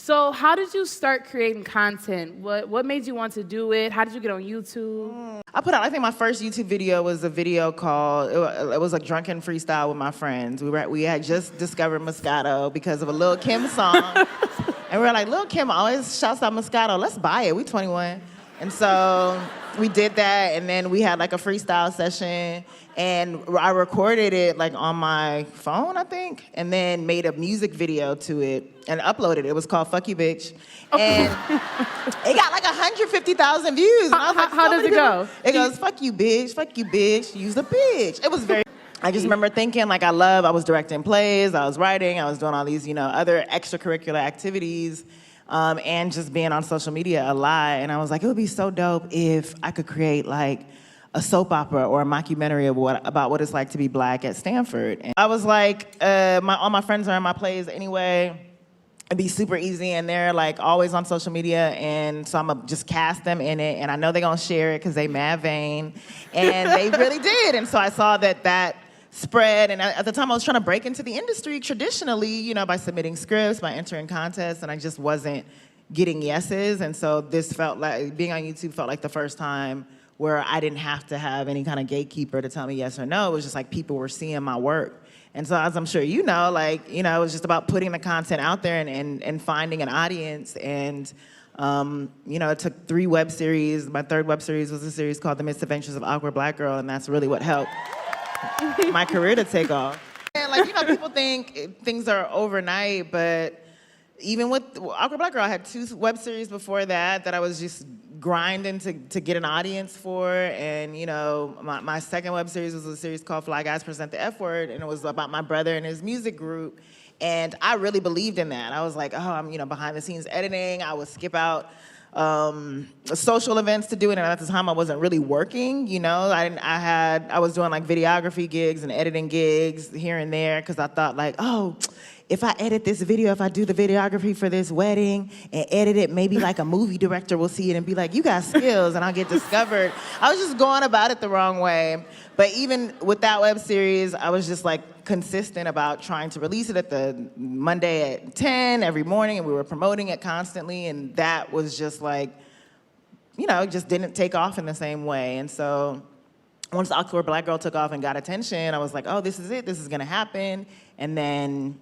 So how did you start creating content? What made you want to do it? How did you get on YouTube? I think my first YouTube video was a video called, it was a drunken freestyle with my friends. We had just discovered Moscato because of a Lil' Kim song. And we were like, Lil' Kim always shouts out Moscato, let's buy it, we 21. And so we did that, and then we had like a freestyle session, and I recorded it like on my phone, I think, and then made a music video to it and uploaded it. It was called Fuck You Bitch. And it got like 150,000 views. And I was like, How does it go? It goes, fuck you bitch, use a bitch. It was very, I just remember thinking like I was directing plays, I was writing, I was doing all these, other extracurricular activities. And just being on social media a lot. And I was like, it would be so dope if I could create like a soap opera or a mockumentary about what it's like to be Black at Stanford. And I was like, all my friends are in my plays anyway. It'd be super easy, and they're like always on social media, and so I'm gonna just cast them in it, and I know they're gonna share it because they mad vain, and they really did. And so I saw that spread, and at the time I was trying to break into the industry traditionally, by submitting scripts, by entering contests, and I just wasn't getting yeses. And so this felt like, being on YouTube felt like the first time where I didn't have to have any kind of gatekeeper to tell me yes or no. It was just like people were seeing my work. And so as I'm sure it was just about putting the content out there and finding an audience. And it took 3 web series. My 3rd web series was a series called The Misadventures of Awkward Black Girl, and that's really what helped my career to take off. And people think things are overnight, but even with Awkward Black Girl, I had 2 web series before that I was just grinding to get an audience for. And my 2nd web series was a series called Fly Guys Present the F Word, and it was about my brother and his music group. And I really believed in that. I was like, I'm behind the scenes editing. I would skip out social events to do it, and at the time I wasn't really working. I was doing like videography gigs and editing gigs here and there because I thought like, if I edit this video, if I do the videography for this wedding and edit it, maybe like a movie director will see it and be like, you got skills, and I'll get discovered. I was just going about it the wrong way. But even with that web series, I was just like consistent about trying to release it at the Monday at 10 every morning, and we were promoting it constantly, and that was just like, it just didn't take off in the same way. And so once Awkward Black Girl took off and got attention, I was like, this is it, this is gonna happen. And then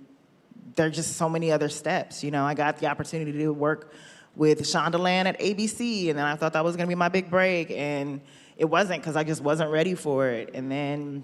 there are just so many other steps. I got the opportunity to work with Shondaland at ABC, and then I thought that was gonna be my big break, and it wasn't, because I just wasn't ready for it. And then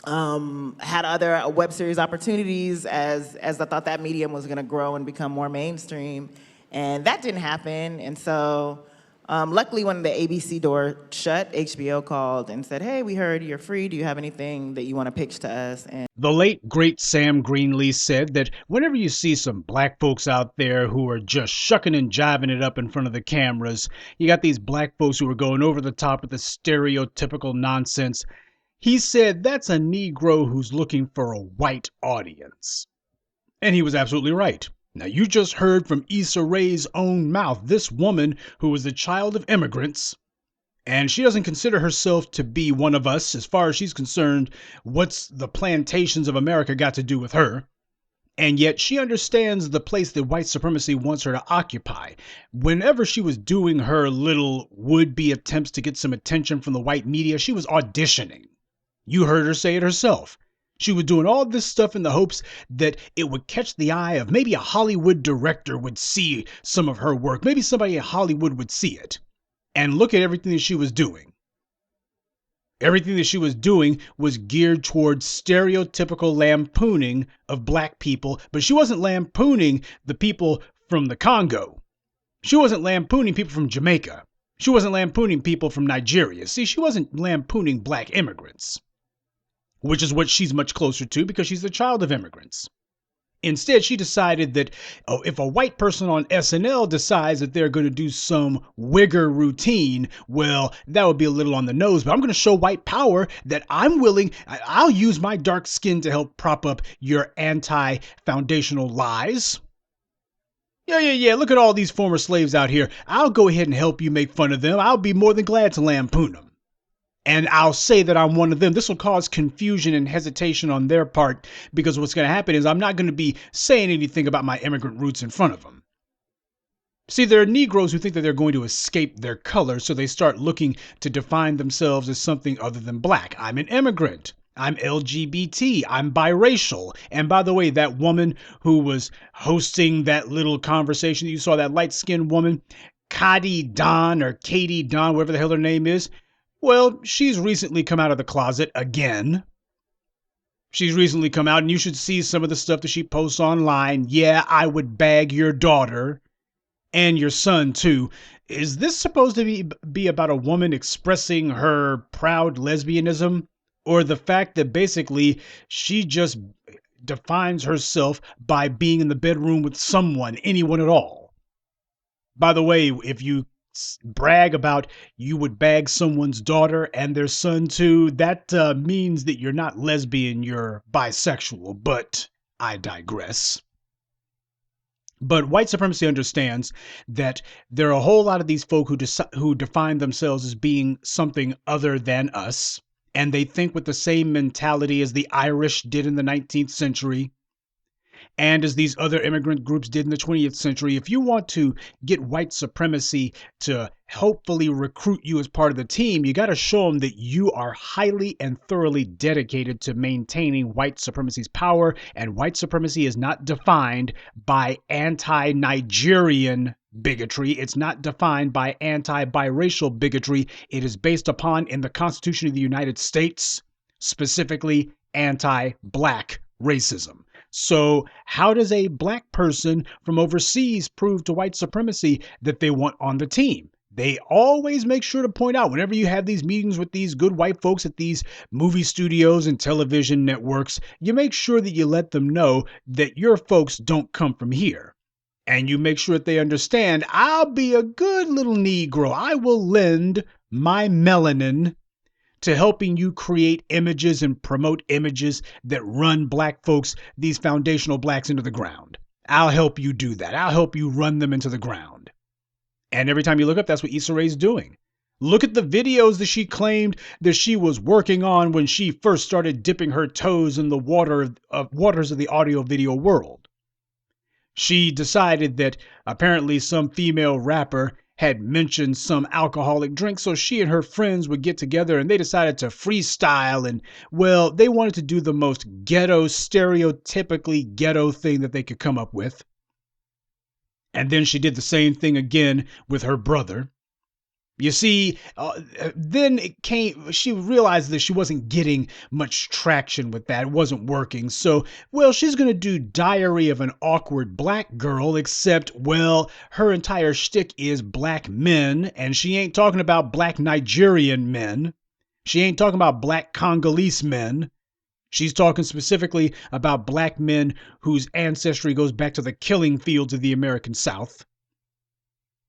had other web series opportunities as I thought that medium was gonna grow and become more mainstream, and that didn't happen. And so luckily when the ABC door shut, HBO called and said, hey, we heard you're free, do you have anything that you want to pitch to us? And the late, great Sam Greenlee said that whenever you see some Black folks out there who are just shucking and jiving it up in front of the cameras, you got these Black folks who are going over the top with the stereotypical nonsense. He said that's a Negro who's looking for a white audience. And he was absolutely right. Now, you just heard from Issa Rae's own mouth, this woman who was the child of immigrants, and she doesn't consider herself to be one of us. As far as she's concerned, what's the plantations of America got to do with her? And yet she understands the place that white supremacy wants her to occupy. Whenever she was doing her little would-be attempts to get some attention from the white media, she was auditioning. You heard her say it herself. She was doing all this stuff in the hopes that it would catch the eye of maybe a Hollywood director would see some of her work. Maybe somebody in Hollywood would see it. And look at everything that she was doing. Everything that she was doing was geared towards stereotypical lampooning of Black people, but she wasn't lampooning the people from the Congo. She wasn't lampooning people from Jamaica. She wasn't lampooning people from Nigeria. See, she wasn't lampooning Black immigrants, which is what she's much closer to because she's the child of immigrants. Instead, she decided that if a white person on SNL decides that they're going to do some wigger routine, well, that would be a little on the nose, but I'm going to show white power that I'll use my dark skin to help prop up your anti-foundational lies. Yeah, look at all these former slaves out here. I'll go ahead and help you make fun of them. I'll be more than glad to lampoon them. And I'll say that I'm one of them. This will cause confusion and hesitation on their part because what's going to happen is I'm not going to be saying anything about my immigrant roots in front of them. See, there are Negroes who think that they're going to escape their color, so they start looking to define themselves as something other than black. I'm an immigrant. I'm LGBT. I'm biracial. And by the way, that woman who was hosting that little conversation, you saw that light-skinned woman, Katie Don, whatever the hell her name is. Well, she's recently come out of the closet again. She's recently come out, and you should see some of the stuff that she posts online. Yeah, I would bag your daughter. And your son, too. Is this supposed to be about a woman expressing her proud lesbianism? Or the fact that basically she just defines herself by being in the bedroom with someone, anyone at all? By the way, if you brag about you would bag someone's daughter and their son too, that means that you're not lesbian, you're bisexual. But I digress. But white supremacy understands that there are a whole lot of these folk who define themselves as being something other than us, and they think with the same mentality as the Irish did in the 19th century, and as these other immigrant groups did in the 20th century. If you want to get white supremacy to hopefully recruit you as part of the team, you got to show them that you are highly and thoroughly dedicated to maintaining white supremacy's power. And white supremacy is not defined by anti-Nigerian bigotry. It's not defined by anti-biracial bigotry. It is based upon, in the Constitution of the United States, specifically anti-black racism. So how does a black person from overseas prove to white supremacy that they want on the team? They always make sure to point out, whenever you have these meetings with these good white folks at these movie studios and television networks, you make sure that you let them know that your folks don't come from here. And you make sure that they understand, I'll be a good little Negro. I will lend my melanin to helping you create images and promote images that run black folks, these foundational blacks, into the ground. I'll help you do that. I'll help you run them into the ground. And every time you look up, that's what Issa Rae's doing. Look at the videos that she claimed that she was working on when she first started dipping her toes in the waters of the audio video world. She decided that apparently some female rapper had mentioned some alcoholic drink, so she and her friends would get together and they decided to freestyle, and well, they wanted to do the most ghetto, stereotypically ghetto thing that they could come up with. And then she did the same thing again with her brother. You see, then she realized that she wasn't getting much traction with that. It wasn't working. So, well, she's going to do Diary of an Awkward Black Girl, except, well, her entire shtick is black men, and she ain't talking about black Nigerian men. She ain't talking about black Congolese men. She's talking specifically about black men whose ancestry goes back to the killing fields of the American South.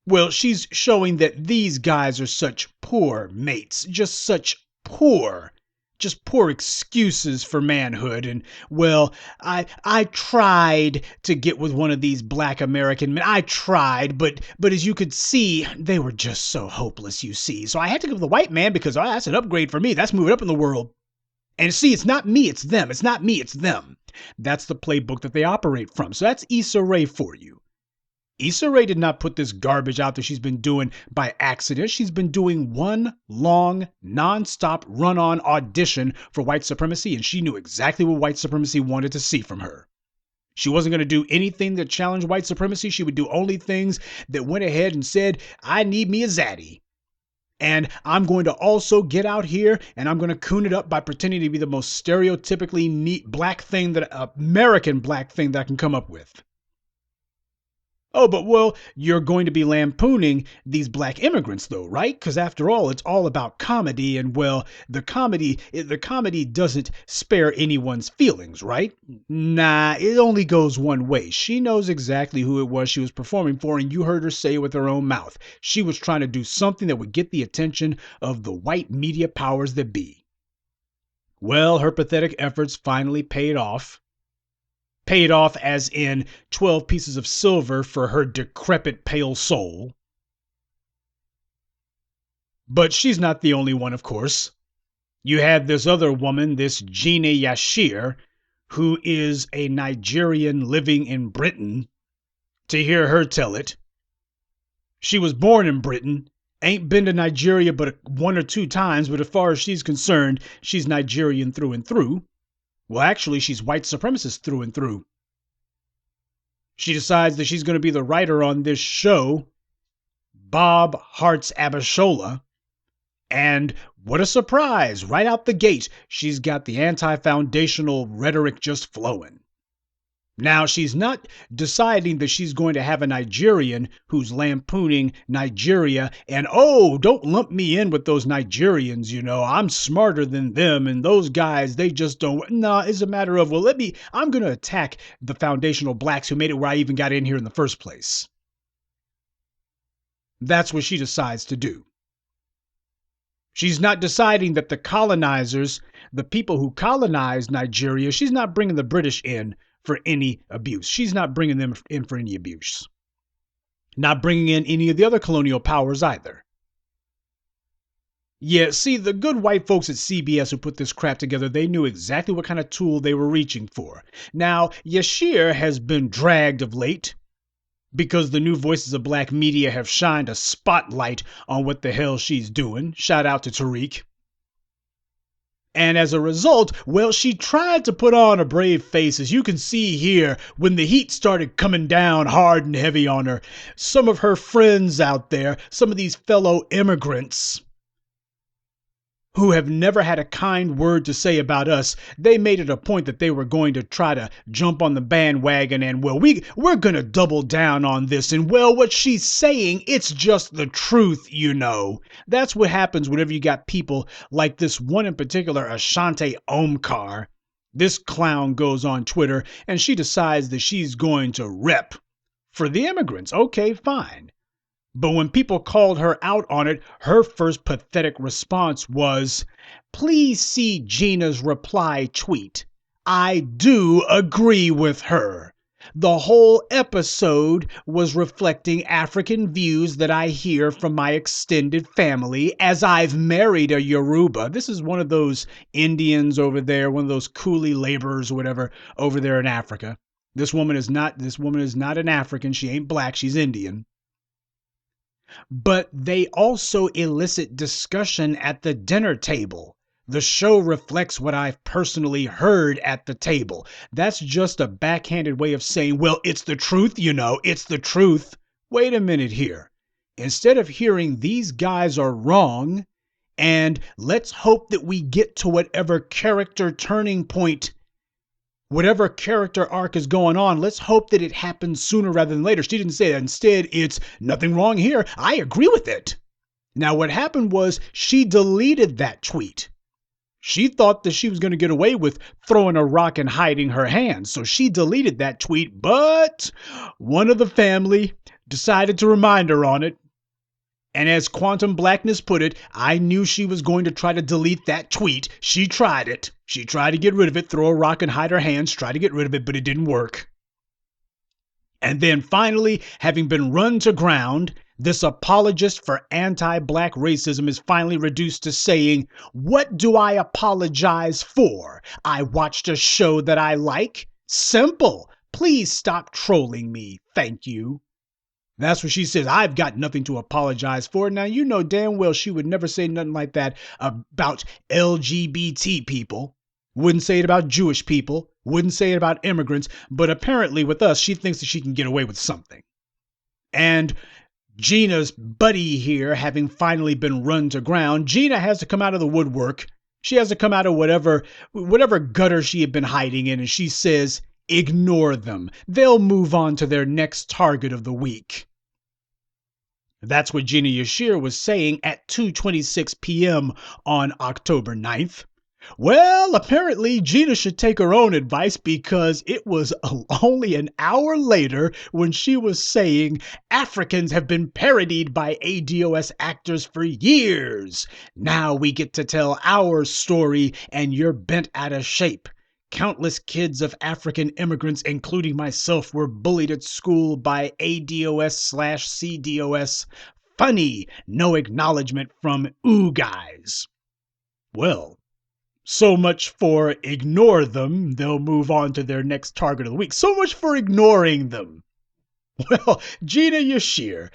Well, she's showing that these guys are such poor mates, just poor excuses for manhood. And, well, I tried to get with one of these black American men. I tried, but as you could see, they were just so hopeless, you see. So I had to go with the white man because that's an upgrade for me. That's moving up in the world. And see, it's not me, it's them. It's not me, it's them. That's the playbook that they operate from. So that's Issa Rae for you. Issa Rae did not put this garbage out that she's been doing by accident. She's been doing one long, non-stop run-on audition for white supremacy, and she knew exactly what white supremacy wanted to see from her. She wasn't going to do anything that challenged white supremacy. She would do only things that went ahead and said, I need me a zaddy. And I'm going to also get out here and I'm going to coon it up by pretending to be the most stereotypically neat black thing American black thing that I can come up with. Oh, but well, you're going to be lampooning these black immigrants though, right? Because after all, it's all about comedy, and well, the comedy doesn't spare anyone's feelings, right? Nah, it only goes one way. She knows exactly who it was she was performing for, and you heard her say it with her own mouth. She was trying to do something that would get the attention of the white media powers that be. Well, her pathetic efforts finally paid off. Paid off as in 12 pieces of silver for her decrepit pale soul. But she's not the only one, of course. You had this other woman, this Gina Yashere, who is a Nigerian living in Britain. To hear her tell it, She was born in Britain, ain't been to Nigeria but one or two times, but as far as she's concerned, she's Nigerian through and through. Well, actually, she's white supremacist through and through. She decides that she's going to be the writer on this show, Bob Hart's Abishola. And what a surprise! Right out the gate, she's got the anti-foundational rhetoric just flowing. Now, she's not deciding that she's going to have a Nigerian who's lampooning Nigeria and, oh, don't lump me in with those Nigerians, I'm smarter than them and those guys, they just don't. No, it's a matter of, well, I'm going to attack the foundational blacks who made it where I even got in here in the first place. That's what she decides to do. She's not deciding that the colonizers, the people who colonized Nigeria, she's not bringing the British in for any abuse. She's not bringing them in for any abuse. Not bringing in any of the other colonial powers either. Yeah, see, the good white folks at CBS who put this crap together, they knew exactly what kind of tool they were reaching for. Now, Yashere has been dragged of late because the new voices of black media have shined a spotlight on what the hell she's doing. Shout out to Tariq. And as a result, well, she tried to put on a brave face, as you can see here, when the heat started coming down hard and heavy on her. Some of her friends out there, some of these fellow immigrants who have never had a kind word to say about us, they made it a point that they were going to try to jump on the bandwagon and, well, we're going to double down on this. And, well, what she's saying, it's just the truth, That's what happens whenever you got people like this one in particular, Ashante Omkar. This clown goes on Twitter and she decides that she's going to rep for the immigrants. Okay, fine. But when people called her out on it, her first pathetic response was, please see Gina's reply tweet. I do agree with her. The whole episode was reflecting African views that I hear from my extended family as I've married a Yoruba. This is one of those Indians over there, one of those coolie laborers or whatever over there in Africa. This woman is not an African. She ain't black. She's Indian. But they also elicit discussion at the dinner table. The show reflects what I've personally heard at the table. That's just a backhanded way of saying, well, it's the truth, it's the truth. Wait a minute here. Instead of hearing these guys are wrong, and let's hope that we get to whatever character turning point, whatever character arc is going on, let's hope that it happens sooner rather than later. She didn't say that. Instead, it's nothing wrong here. I agree with it. Now, what happened was she deleted that tweet. She thought that she was going to get away with throwing a rock and hiding her hands. So she deleted that tweet, but one of the family decided to remind her on it. And as Quantum Blackness put it, I knew she was going to try to delete that tweet. She tried it. She tried to get rid of it, throw a rock and hide her hands, try to get rid of it, but it didn't work. And then finally, having been run to ground, this apologist for anti-black racism is finally reduced to saying, what do I apologize for? I watched a show that I like? Simple. Please stop trolling me. Thank you. That's what she says. I've got nothing to apologize for. Now, you know damn well she would never say nothing like that about LGBT people. Wouldn't say it about Jewish people. Wouldn't say it about immigrants. But apparently with us, she thinks that she can get away with something. And Gina's buddy here, having finally been run to ground, Gina has to come out of the woodwork. She has to come out of whatever gutter she had been hiding in. And she says, ignore them. They'll move on to their next target of the week. That's what Gina Yashere was saying at 2:26 p.m. on October 9th. Well, apparently Gina should take her own advice because it was only an hour later when she was saying Africans have been parodied by ADOS actors for years. Now we get to tell our story and you're bent out of shape. Countless kids of African immigrants, including myself, were bullied at school by ADOS/CDOS. Funny, no acknowledgement from ooh guys. Well, so much for ignore them. They'll move on to their next target of the week. So much for ignoring them. Well, Gina Yashere,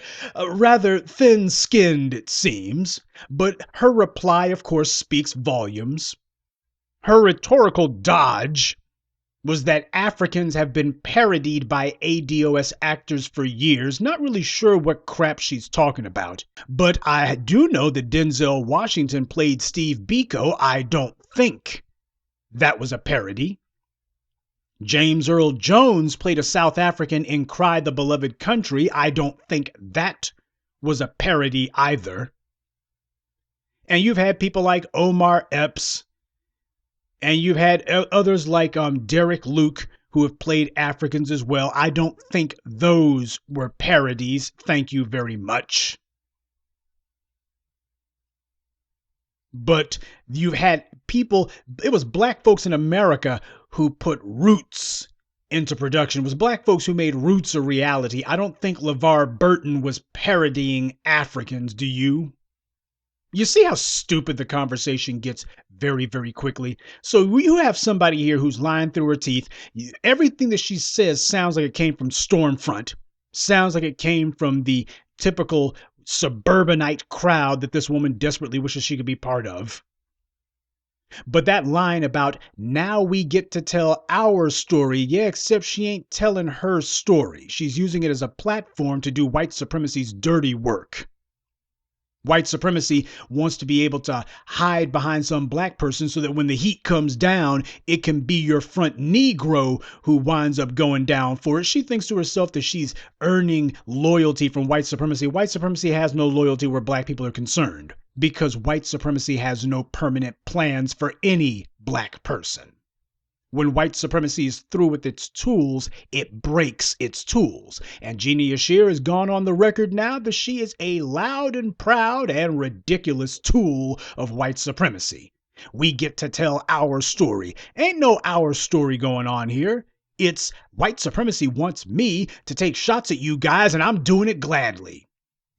rather thin-skinned it seems, but her reply of course speaks volumes. Her rhetorical dodge was that Africans have been parodied by ADOS actors for years. Not really sure what crap she's talking about. But I do know that Denzel Washington played Steve Biko. I don't think that was a parody. James Earl Jones played a South African in Cry the Beloved Country. I don't think that was a parody either. And you've had people like Omar Epps, and you've had others like Derek Luke, who have played Africans as well. I don't think those were parodies. Thank you very much. But you've had people, it was black folks in America who put Roots into production. It was black folks who made Roots a reality. I don't think LeVar Burton was parodying Africans, do you? You see how stupid the conversation gets very, very quickly. So you have somebody here who's lying through her teeth. Everything that she says sounds like it came from Stormfront. Sounds like it came from the typical suburbanite crowd that this woman desperately wishes she could be part of. But that line about now we get to tell our story, yeah, except she ain't telling her story. She's using it as a platform to do white supremacy's dirty work. White supremacy wants to be able to hide behind some black person so that when the heat comes down, it can be your front Negro who winds up going down for it. She thinks to herself that she's earning loyalty from white supremacy. White supremacy has no loyalty where black people are concerned because white supremacy has no permanent plans for any black person. When white supremacy is through with its tools, it breaks its tools. And Gina Yashere has gone on the record now that she is a loud and proud and ridiculous tool of white supremacy. We get to tell our story. Ain't no our story going on here. It's white supremacy wants me to take shots at you guys, and I'm doing it gladly.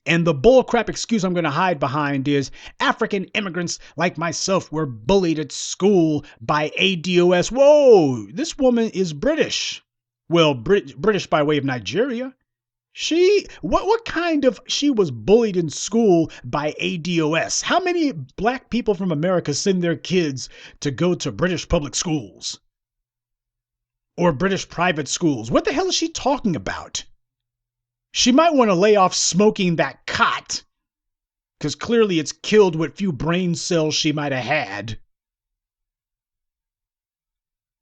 And the bullcrap excuse I'm going to hide behind is African immigrants like myself were bullied at school by ADOS. Whoa, this woman is British. Well, British by way of Nigeria. She was bullied in school by ADOS. How many black people from America send their kids to go to British public schools? Or British private schools? What the hell is she talking about? She might want to lay off smoking that cot, because clearly it's killed what few brain cells she might have had.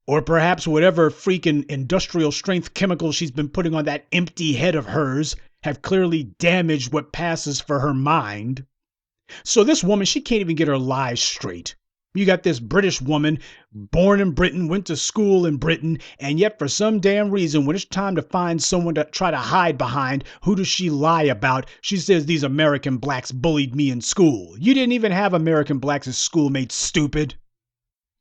Or perhaps whatever freaking industrial strength chemicals she's been putting on that empty head of hers have clearly damaged what passes for her mind. So this woman, she can't even get her lies straight. You got this British woman, born in Britain, went to school in Britain, and yet for some damn reason, when it's time to find someone to try to hide behind, who does she lie about? She says these American blacks bullied me in school. You didn't even have American blacks as schoolmates, stupid.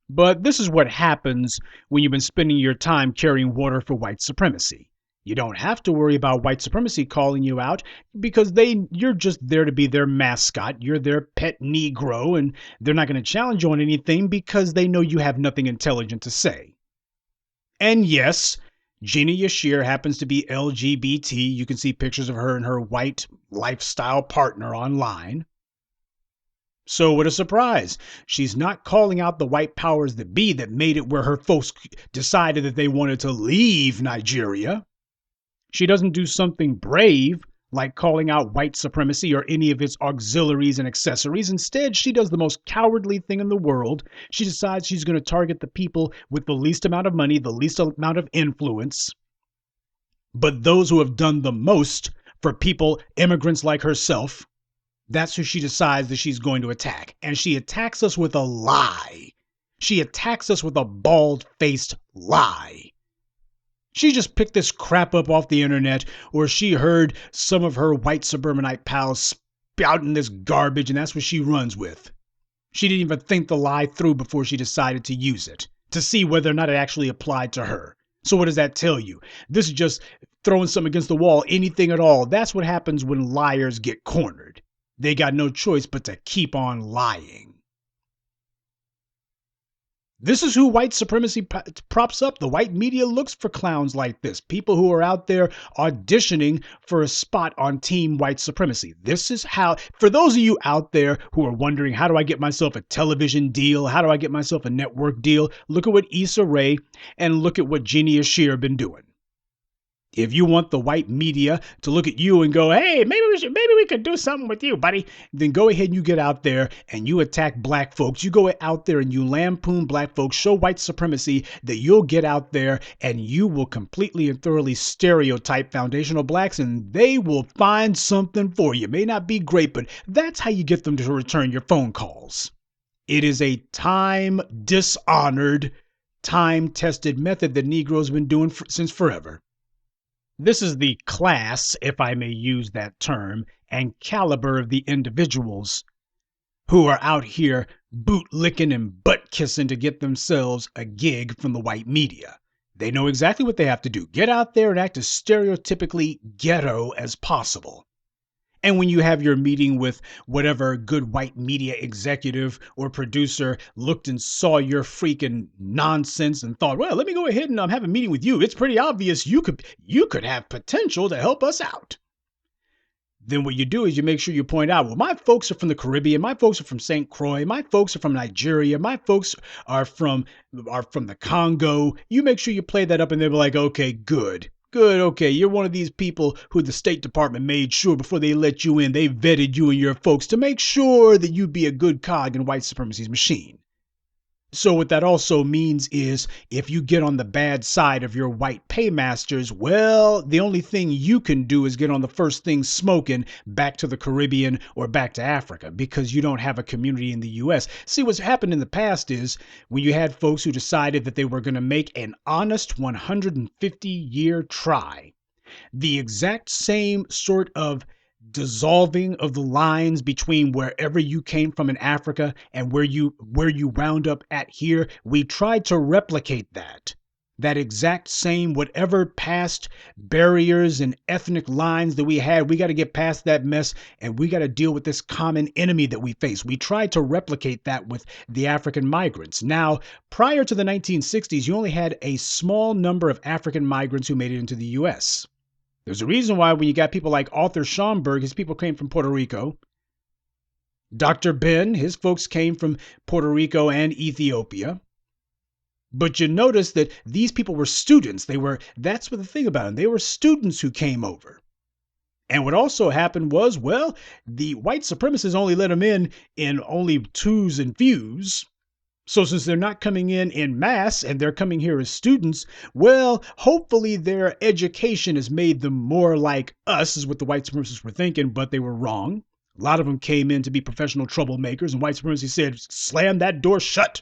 But this is what happens when you've been spending your time carrying water for white supremacy. You don't have to worry about white supremacy calling you out because you're just there to be their mascot. You're their pet Negro, and they're not going to challenge you on anything because they know you have nothing intelligent to say. And yes, Gina Yashere happens to be LGBT. You can see pictures of her and her white lifestyle partner online. So what a surprise. She's not calling out the white powers that be that made it where her folks decided that they wanted to leave Nigeria. She doesn't do something brave like calling out white supremacy or any of its auxiliaries and accessories. Instead, she does the most cowardly thing in the world. She decides she's going to target the people with the least amount of money, the least amount of influence. But those who have done the most for people, immigrants like herself, that's who she decides that she's going to attack. And she attacks us with a lie. She attacks us with a bald-faced lie. She just picked this crap up off the internet, or she heard some of her white suburbanite pals spouting this garbage, and that's what she runs with. She didn't even think the lie through before she decided to use it, to see whether or not it actually applied to her. So what does that tell you? This is just throwing something against the wall, anything at all. That's what happens when liars get cornered. They got no choice but to keep on lying. This is who white supremacy props up. The white media looks for clowns like this, people who are out there auditioning for a spot on Team White Supremacy. This is how, for those of you out there who are wondering, how do I get myself a television deal? How do I get myself a network deal? Look at what Issa Rae and look at what Gina Yashere have been doing. If you want the white media to look at you and go, hey, maybe we could do something with you, buddy, then go ahead and you get out there and you attack black folks. You go out there and you lampoon black folks, show white supremacy, that you'll get out there and you will completely and thoroughly stereotype foundational blacks, and they will find something for you. It may not be great, but that's how you get them to return your phone calls. It is a time-dishonored, time-tested method that Negroes have been doing since forever. This is the class, if I may use that term, and caliber of the individuals who are out here bootlicking and butt kissing to get themselves a gig from the white media. They know exactly what they have to do. Get out there and act as stereotypically ghetto as possible. And when you have your meeting with whatever good white media executive or producer looked and saw your freaking nonsense and thought, well, let me go ahead and have a meeting with you. It's pretty obvious you could have potential to help us out. Then what you do is you make sure you point out, well, my folks are from the Caribbean. My folks are from St. Croix. My folks are from Nigeria. My folks are from the Congo. You make sure you play that up and they'll be like, okay, good. Good, okay, you're one of these people who the State Department made sure before they let you in, they vetted you and your folks to make sure that you'd be a good cog in white supremacy's machine. So what that also means is if you get on the bad side of your white paymasters, well, the only thing you can do is get on the first thing smoking back to the Caribbean or back to Africa because you don't have a community in the U.S. See, what's happened in the past is when you had folks who decided that they were going to make an honest 150-year try, the exact same sort of dissolving of the lines between wherever you came from in Africa and where you wound up at here, we tried to replicate that exact same whatever past barriers and ethnic lines that we had. We got to get past that mess and we got to deal with this common enemy that we face. We tried to replicate that with the African migrants. Now, prior to the 1960s, you only had a small number of African migrants who made it into the U.S. There's a reason why when you got people like Arthur Schomburg, his people came from Puerto Rico. Dr. Ben, his folks came from Puerto Rico and Ethiopia. But you notice that these people were students. That's what the thing about them. They were students who came over. And what also happened was, well, the white supremacists only let them in only twos and fews. So since they're not coming in mass and they're coming here as students, well, hopefully their education has made them more like us, is what the white supremacists were thinking, but they were wrong. A lot of them came in to be professional troublemakers, and white supremacy said, slam that door shut.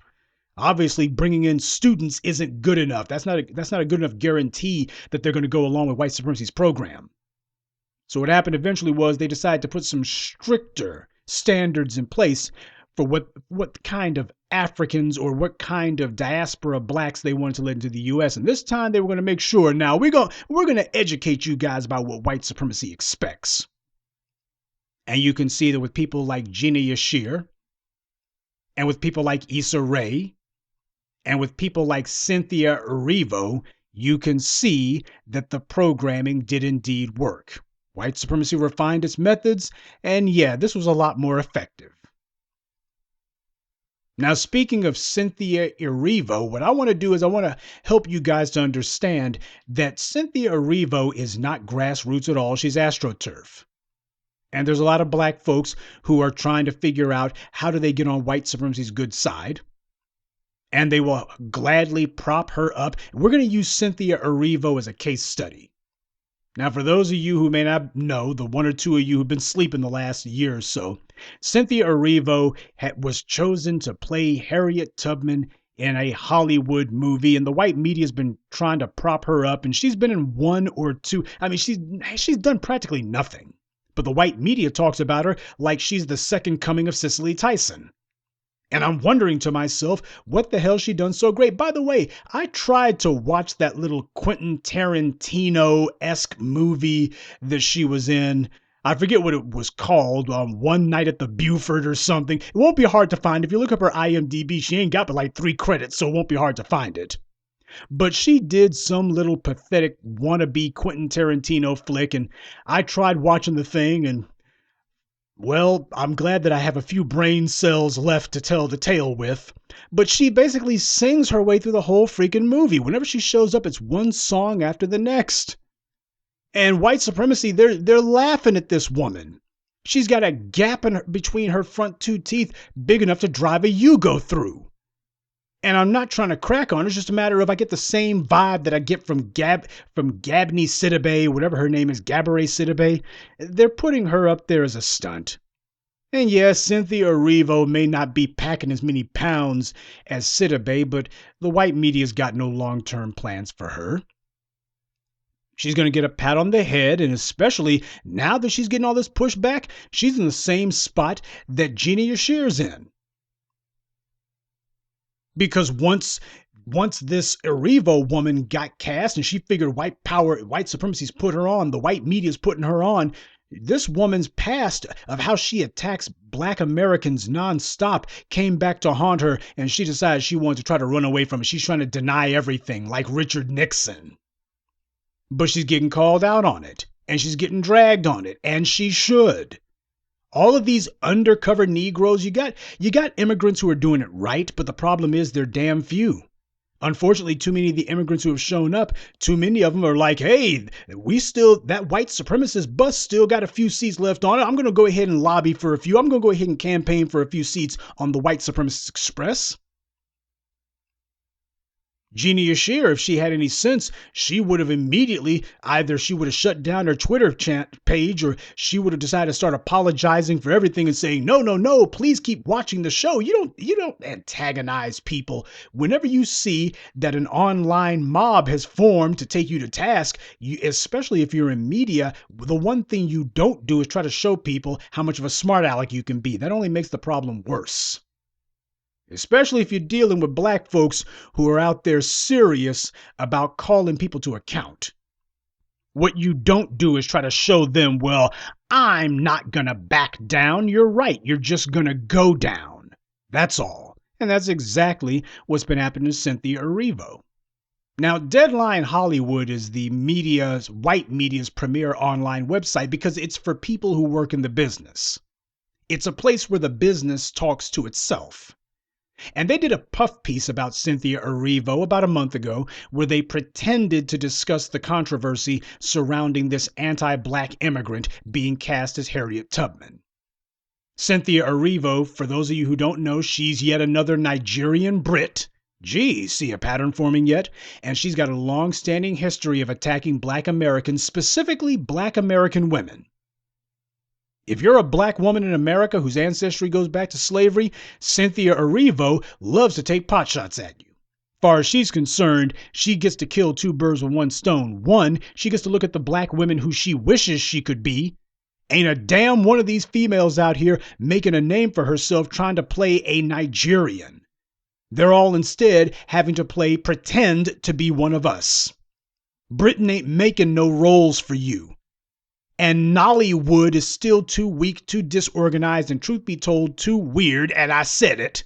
Obviously, bringing in students isn't good enough. That's not a good enough guarantee that they're going to go along with white supremacy's program. So what happened eventually was they decided to put some stricter standards in place for what kind of Africans or what kind of diaspora blacks they wanted to let into the U.S. And this time they were going to make sure, now we're going to educate you guys about what white supremacy expects. And you can see that with people like Gina Yashere and with people like Issa Rae and with people like Cynthia Erivo, you can see that the programming did indeed work. White supremacy refined its methods, and yeah, this was a lot more effective. Now, speaking of Cynthia Erivo, what I want to do is I want to help you guys to understand that Cynthia Erivo is not grassroots at all. She's AstroTurf. And there's a lot of black folks who are trying to figure out how do they get on white supremacy's good side. And they will gladly prop her up. We're going to use Cynthia Erivo as a case study. Now, for those of you who may not know, the one or two of you who've been sleeping the last year or so, Cynthia Erivo was chosen to play Harriet Tubman in a Hollywood movie, and the white media's been trying to prop her up, and she's been in one or two. I mean, she's done practically nothing. But the white media talks about her like she's the second coming of Cicely Tyson. And I'm wondering to myself, what the hell she done so great? By the way, I tried to watch that little Quentin Tarantino-esque movie that she was in. I forget what it was called, One Night at the Buford or something. It won't be hard to find. If you look up her IMDb, she ain't got but like 3 credits, so it won't be hard to find it. But she did some little pathetic wannabe Quentin Tarantino flick, and I tried watching the thing, and well, I'm glad that I have a few brain cells left to tell the tale with. But she basically sings her way through the whole freaking movie. Whenever she shows up, it's one song after the next. And white supremacy, they're laughing at this woman. She's got a gap between her front 2 teeth big enough to drive a Yugo through. And I'm not trying to crack on her. It's just a matter of I get the same vibe that I get from Gabney Sidibe, whatever her name is, Gabourey Sidibe. They're putting her up there as a stunt. And yes, Cynthia Erivo may not be packing as many pounds as Sidibe, but the white media's got no long-term plans for her. She's going to get a pat on the head, and especially now that she's getting all this pushback, she's in the same spot that Gina Yashere's in. Because once this Erivo woman got cast and she figured white supremacy's put her on, the white media's putting her on, this woman's past of how she attacks black Americans nonstop came back to haunt her, and she decided she wanted to try to run away from it. She's trying to deny everything like Richard Nixon. But she's getting called out on it, and she's getting dragged on it, and she should. All of these undercover Negroes, you got immigrants who are doing it right, but the problem is they're damn few. Unfortunately, too many of the immigrants who have shown up, too many of them are like, hey, that white supremacist bus still got a few seats left on it. I'm going to go ahead and lobby for a few. I'm going to go ahead and campaign for a few seats on the white supremacist express. Gina Yashere, if she had any sense, she would have immediately, either she would have shut down her Twitter page, or she would have decided to start apologizing for everything and saying, no, please keep watching the show. You don't antagonize people. Whenever you see that an online mob has formed to take you to task, especially if you're in media, the one thing you don't do is try to show people how much of a smart aleck you can be. That only makes the problem worse. Especially if you're dealing with black folks who are out there serious about calling people to account. What you don't do is try to show them, well, I'm not going to back down. You're right. You're just going to go down. That's all. And that's exactly what's been happening to Cynthia Erivo. Now, Deadline Hollywood is the white media's premier online website because it's for people who work in the business. It's a place where the business talks to itself. And they did a puff piece about Cynthia Erivo about a month ago where they pretended to discuss the controversy surrounding this anti-black immigrant being cast as Harriet Tubman. Cynthia Erivo, for those of you who don't know, she's yet another Nigerian Brit. Gee, see a pattern forming yet? And she's got a long-standing history of attacking black Americans, specifically black American women. If you're a black woman in America whose ancestry goes back to slavery, Cynthia Erivo loves to take potshots at you. Far as she's concerned, she gets to kill 2 birds with 1 stone. 1, she gets to look at the black women who she wishes she could be. Ain't a damn one of these females out here making a name for herself trying to play a Nigerian. They're all instead having to pretend to be one of us. Britain ain't making no roles for you. And Nollywood is still too weak, too disorganized, and truth be told, too weird, and I said it,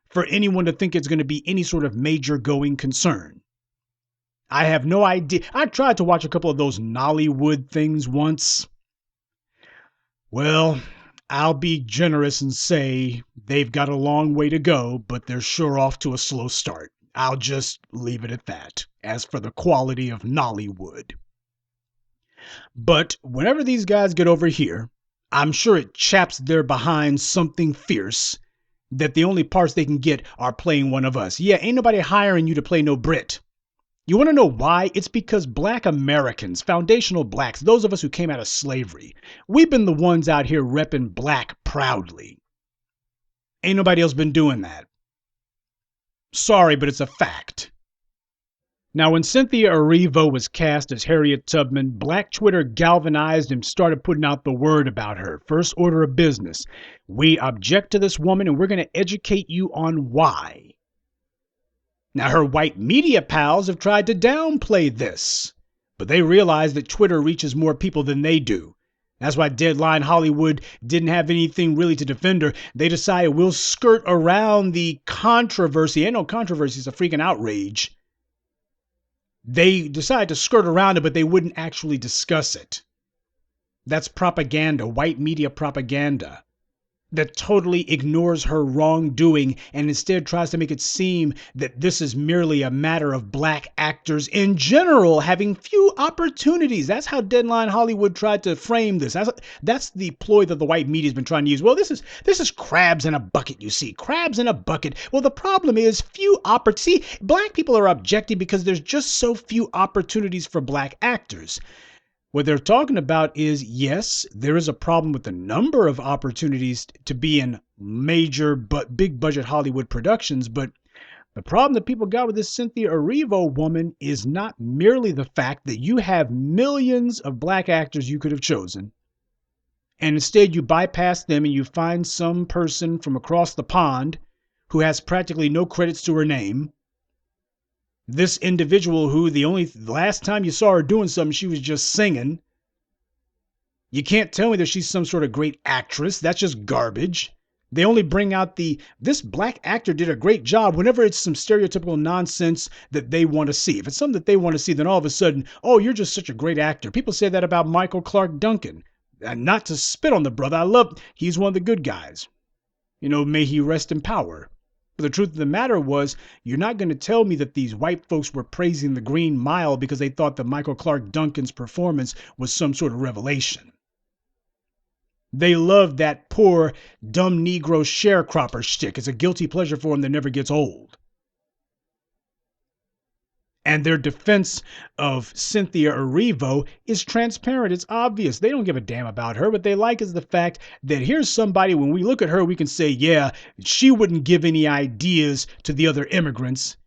for anyone to think it's going to be any sort of major going concern. I have no idea. I tried to watch a couple of those Nollywood things once. Well, I'll be generous and say they've got a long way to go, but they're sure off to a slow start. I'll just leave it at that, as for the quality of Nollywood. But whenever these guys get over here, I'm sure it chaps their behind something fierce that the only parts they can get are playing one of us. Yeah, ain't nobody hiring you to play no Brit. You want to know why? It's because black Americans, foundational blacks, those of us who came out of slavery, we've been the ones out here repping black proudly. Ain't nobody else been doing that. Sorry, but it's a fact. Now, when Cynthia Erivo was cast as Harriet Tubman, Black Twitter galvanized and started putting out the word about her. First order of business. We object to this woman and we're going to educate you on why. Now, her white media pals have tried to downplay this, but they realize that Twitter reaches more people than they do. That's why Deadline Hollywood didn't have anything really to defend her. They decided we'll skirt around the controversy. Ain't no controversy, it's a freaking outrage. They decided to skirt around it, but they wouldn't actually discuss it. That's propaganda, white media propaganda, that totally ignores her wrongdoing and instead tries to make it seem that this is merely a matter of black actors in general having few opportunities. That's how Deadline Hollywood tried to frame this. That's the ploy that the white media's been trying to use. Well, this is crabs in a bucket, you see. Crabs in a bucket. Well, the problem is few opportunities. See, black people are objecting because there's just so few opportunities for black actors. What they're talking about is, yes, there is a problem with the number of opportunities to be in major but big budget Hollywood productions, but the problem that people got with this Cynthia Erivo woman is not merely the fact that you have millions of black actors you could have chosen, and instead you bypass them and you find some person from across the pond who has practically no credits to her name. This individual who the last time you saw her doing something, she was just singing. You can't tell me that she's some sort of great actress. That's just garbage. They only bring out this black actor did a great job whenever it's some stereotypical nonsense that they want to see. If it's something that they want to see, then all of a sudden, oh, you're just such a great actor. People say that about Michael Clark Duncan. And not to spit on the brother. He's one of the good guys. May he rest in power. But the truth of the matter was, you're not going to tell me that these white folks were praising the Green Mile because they thought that Michael Clark Duncan's performance was some sort of revelation. They loved that poor, dumb Negro sharecropper shtick. It's a guilty pleasure for them that never gets old. And their defense of Cynthia Erivo is transparent. It's obvious. They don't give a damn about her. What they like is the fact that here's somebody, when we look at her, we can say, yeah, she wouldn't give any ideas to the other immigrants.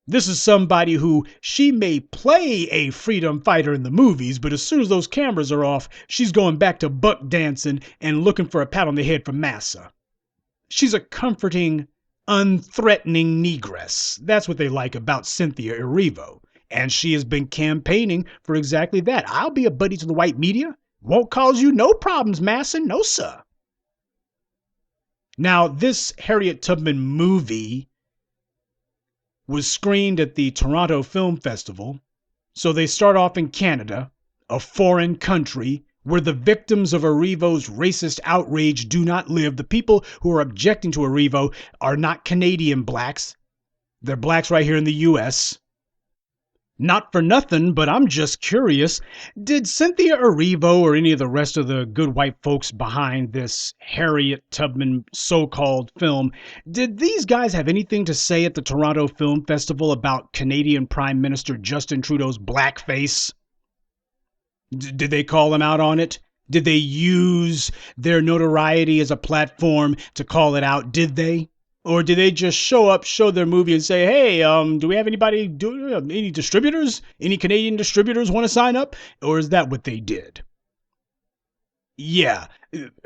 This is somebody who she may play a freedom fighter in the movies, but as soon as those cameras are off, she's going back to buck dancing and looking for a pat on the head from Massa. She's a comforting, unthreatening negress. That's what they like about Cynthia Erivo. And she has been campaigning for exactly that. I'll be a buddy to the white media. Won't cause you no problems, Massa. No, sir. Now, this Harriet Tubman movie was screened at the Toronto Film Festival. So they start off in Canada, a foreign country, where the victims of Erivo's racist outrage do not live. The people who are objecting to Erivo are not Canadian blacks. They're blacks right here in the U.S. Not for nothing, but I'm just curious. Did Cynthia Erivo or any of the rest of the good white folks behind this Harriet Tubman so-called film, did these guys have anything to say at the Toronto Film Festival about Canadian Prime Minister Justin Trudeau's blackface? Did they call him out on it? Did they use their notoriety as a platform to call it out? Did they? Or did they just show up, show their movie and say, hey, do we have any distributors? Any Canadian distributors want to sign up? Or is that what they did? Yeah,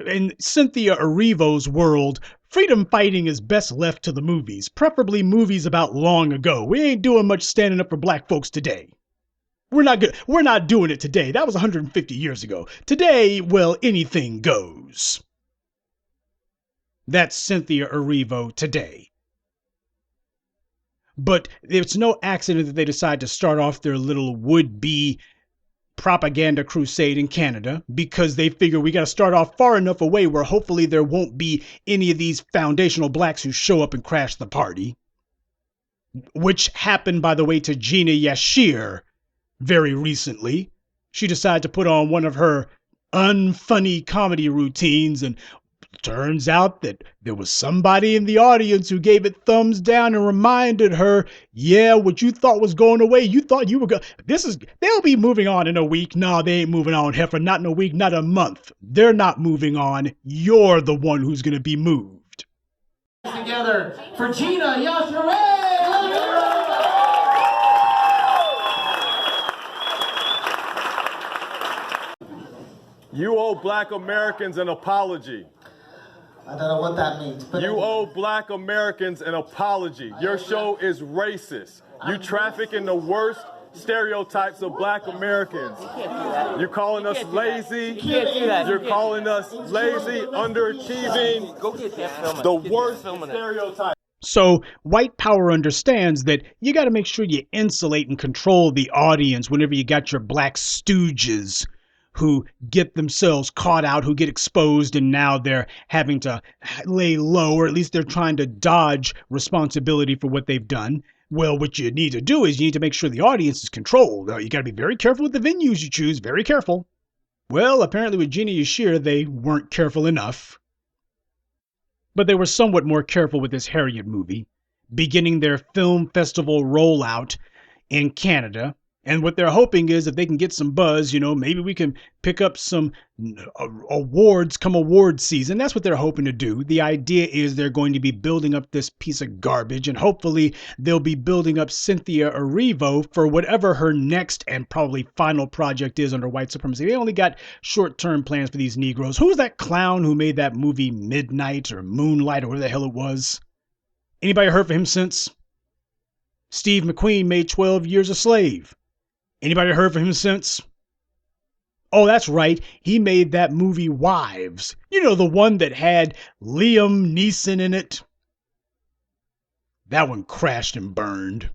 in Cynthia Erivo's world, freedom fighting is best left to the movies, preferably movies about long ago. We ain't doing much standing up for black folks today. We're not doing it today. That was 150 years ago. Today, well, anything goes. That's Cynthia Erivo today. But it's no accident that they decide to start off their little would-be propaganda crusade in Canada, because they figure we got to start off far enough away where hopefully there won't be any of these foundational blacks who show up and crash the party. Which happened, by the way, to Gina Yashere very recently. She decided to put on one of her unfunny comedy routines, and turns out that there was somebody in the audience who gave it thumbs down and reminded her, yeah, what you thought was going away, you thought you were going, they'll be moving on in a week. No, they ain't moving on, heifer, not in a week, not a month. They're not moving on. You're the one who's going to be moved. Together for Gina Yashere Issa Rae! You owe black Americans an apology. I don't know what that means. But You owe black Americans an apology. Your show is racist. You traffic in the worst stereotypes of black Americans. You're calling us lazy. that. You're calling us lazy, underachieving, Go get that film. the worst stereotype. So white power understands that you got to make sure you insulate and control the audience whenever you got your black stooges who get themselves caught out, who get exposed, and now they're having to lay low, or at least they're trying to dodge responsibility for what they've done. Well, what you need to do is you need to make sure the audience is controlled. You got to be very careful with the venues you choose, very careful. Well, apparently with Gina Yashere, they weren't careful enough. But they were somewhat more careful with this Harriet movie, beginning their film festival rollout in Canada. And what they're hoping is if they can get some buzz, maybe we can pick up some awards come award season. That's what they're hoping to do. The idea is they're going to be building up this piece of garbage, and hopefully they'll be building up Cynthia Erivo for whatever her next and probably final project is under white supremacy. They only got short-term plans for these Negroes. Who was that clown who made that movie Midnight or Moonlight or whatever the hell it was? Anybody heard from him since? Steve McQueen made 12 Years a Slave. Anybody heard from him since? Oh, that's right. He made that movie Wives. The one that had Liam Neeson in it. That one crashed and burned.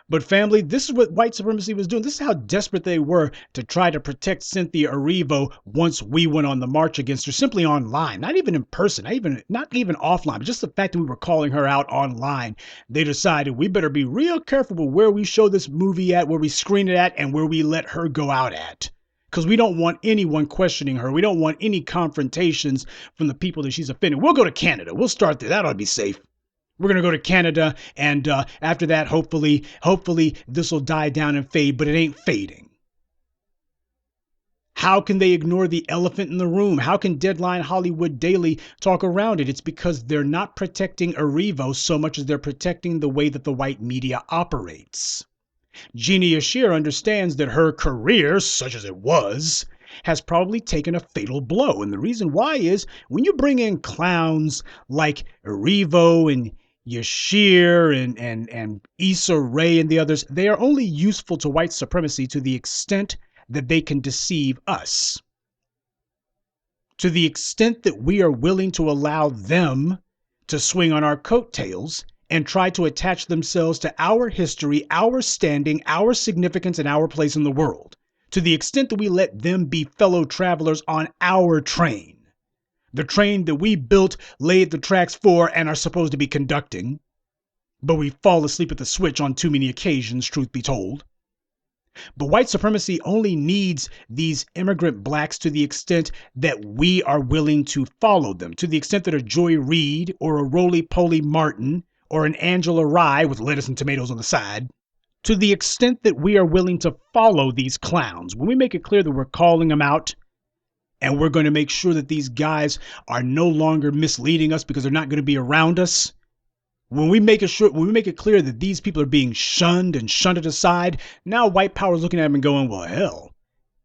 But family, this is what white supremacy was doing. This is how desperate they were to try to protect Cynthia Erivo once we went on the march against her, simply online, not even in person, not even offline, but just the fact that we were calling her out online. They decided we better be real careful with where we show this movie at, where we screen it at, and where we let her go out at. Because we don't want anyone questioning her. We don't want any confrontations from the people that she's offended. We'll go to Canada. We'll start there. That ought to be safe. We're going to go to Canada, and after that, hopefully this will die down and fade, but it ain't fading. How can they ignore the elephant in the room? How can Deadline Hollywood Daily talk around it? It's because they're not protecting Erivo so much as they're protecting the way that the white media operates. Gina Yashere understands that her career, such as it was, has probably taken a fatal blow. And the reason why is when you bring in clowns like Erivo and Yashere and Issa Rae and the others, they are only useful to white supremacy to the extent that they can deceive us. To the extent that we are willing to allow them to swing on our coattails and try to attach themselves to our history, our standing, our significance, and our place in the world. To the extent that we let them be fellow travelers on our train. The train that we built, laid the tracks for, and are supposed to be conducting. But we fall asleep at the switch on too many occasions, truth be told. But white supremacy only needs these immigrant blacks to the extent that we are willing to follow them. To the extent that a Joy Reid or a Roly-Poly Martin or an Angela Rye with lettuce and tomatoes on the side. To the extent that we are willing to follow these clowns. When we make it clear that we're calling them out, and we're going to make sure that these guys are no longer misleading us because they're not going to be around us. When we make it clear that these people are being shunned and shunted aside, now white power is looking at them and going, well, hell,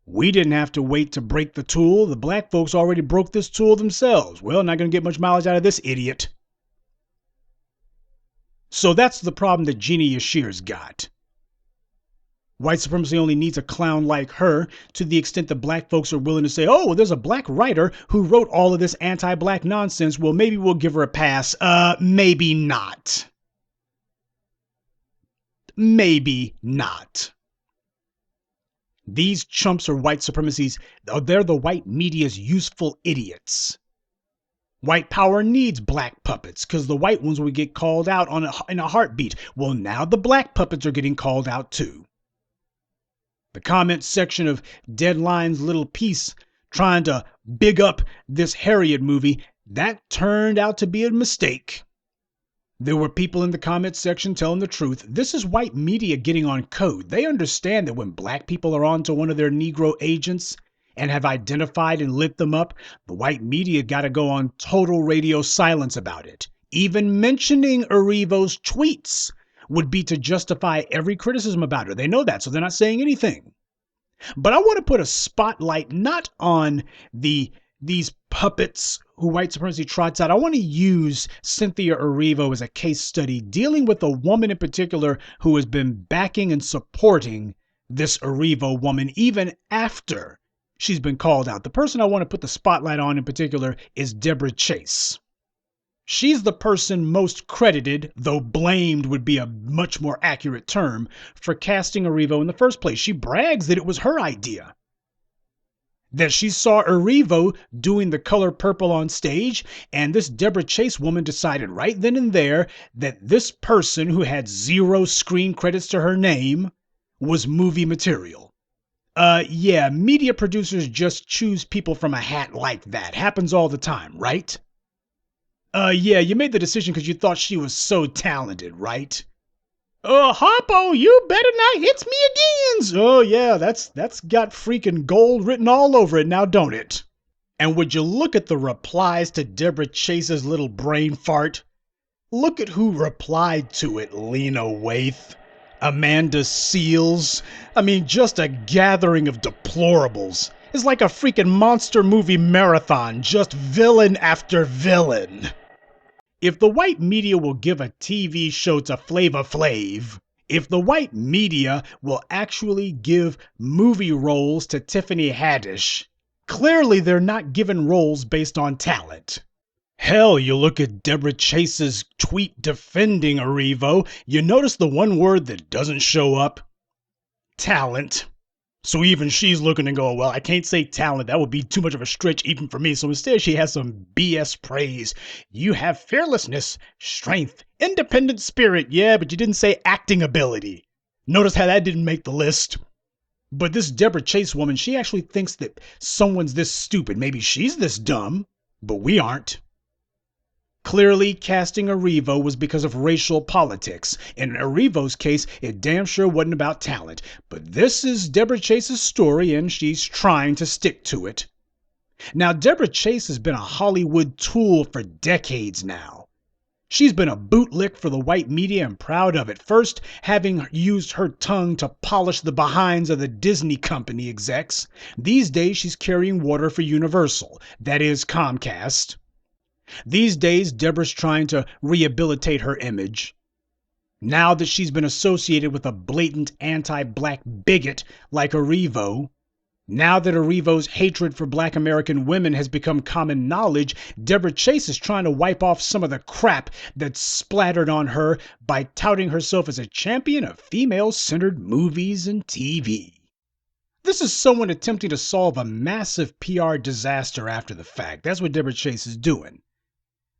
we didn't have to wait to break the tool. The black folks already broke this tool themselves. Well, not going to get much mileage out of this idiot. So that's the problem that Gina Yashere's got. White supremacy only needs a clown like her to the extent that black folks are willing to say, oh, well, there's a black writer who wrote all of this anti-black nonsense. Well, maybe we'll give her a pass. Maybe not. Maybe not. These chumps are white supremacies. They're the white media's useful idiots. White power needs black puppets because the white ones will get called out in a heartbeat. Well, now the black puppets are getting called out too. The comment section of Deadline's little piece trying to big up this Harriet movie, that turned out to be a mistake. There were people in the comment section telling the truth. This is white media getting on code. They understand that when black people are on to one of their Negro agents and have identified and lit them up, the white media got to go on total radio silence about it. Even mentioning Erivo's tweets would be to justify every criticism about her. They know that, so they're not saying anything. But I want to put a spotlight not on these puppets who white supremacy trots out, I want to use Cynthia Erivo as a case study dealing with a woman in particular who has been backing and supporting this Erivo woman even after she's been called out. The person I want to put the spotlight on in particular is Deborah Chase. She's the person most credited, though blamed would be a much more accurate term, for casting Erivo in the first place. She brags that it was her idea, that she saw Erivo doing the color purple on stage, and this Deborah Chase woman decided right then and there that this person who had 0 screen credits to her name was movie material. Yeah, media producers just choose people from a hat like that. Happens all the time, right? Yeah, you made the decision because you thought she was so talented, right? Harpo, you better not hit me again. Oh yeah, that's got freaking gold written all over it now, don't it? And would you look at the replies to Deborah Chase's little brain fart? Look at who replied to it, Lena Waithe, Amanda Seales. I mean, just a gathering of deplorables. It's like a freaking monster movie marathon, just villain after villain. If the white media will give a TV show to Flava Flav, if the white media will actually give movie roles to Tiffany Haddish, clearly they're not giving roles based on talent. Hell, you look at Deborah Chase's tweet defending Erivo, you notice the one word that doesn't show up? Talent. So even she's looking and going, well, I can't say talent. That would be too much of a stretch even for me. So instead, she has some BS praise. You have fearlessness, strength, independent spirit. Yeah, but you didn't say acting ability. Notice how that didn't make the list. But this Deborah Chase woman, she actually thinks that someone's this stupid. Maybe she's this dumb, but we aren't. Clearly, casting Erivo was because of racial politics. In Erivo's case, it damn sure wasn't about talent. But this is Deborah Chase's story, and she's trying to stick to it. Now, Deborah Chase has been a Hollywood tool for decades now. She's been a bootlick for the white media and proud of it. First, having used her tongue to polish the behinds of the Disney company execs. These days, she's carrying water for Universal, that is Comcast. These days, Deborah's trying to rehabilitate her image. Now that she's been associated with a blatant anti-black bigot like Erivo, now that Erivo's hatred for black American women has become common knowledge, Deborah Chase is trying to wipe off some of the crap that's splattered on her by touting herself as a champion of female-centered movies and TV. This is someone attempting to solve a massive PR disaster after the fact. That's what Deborah Chase is doing.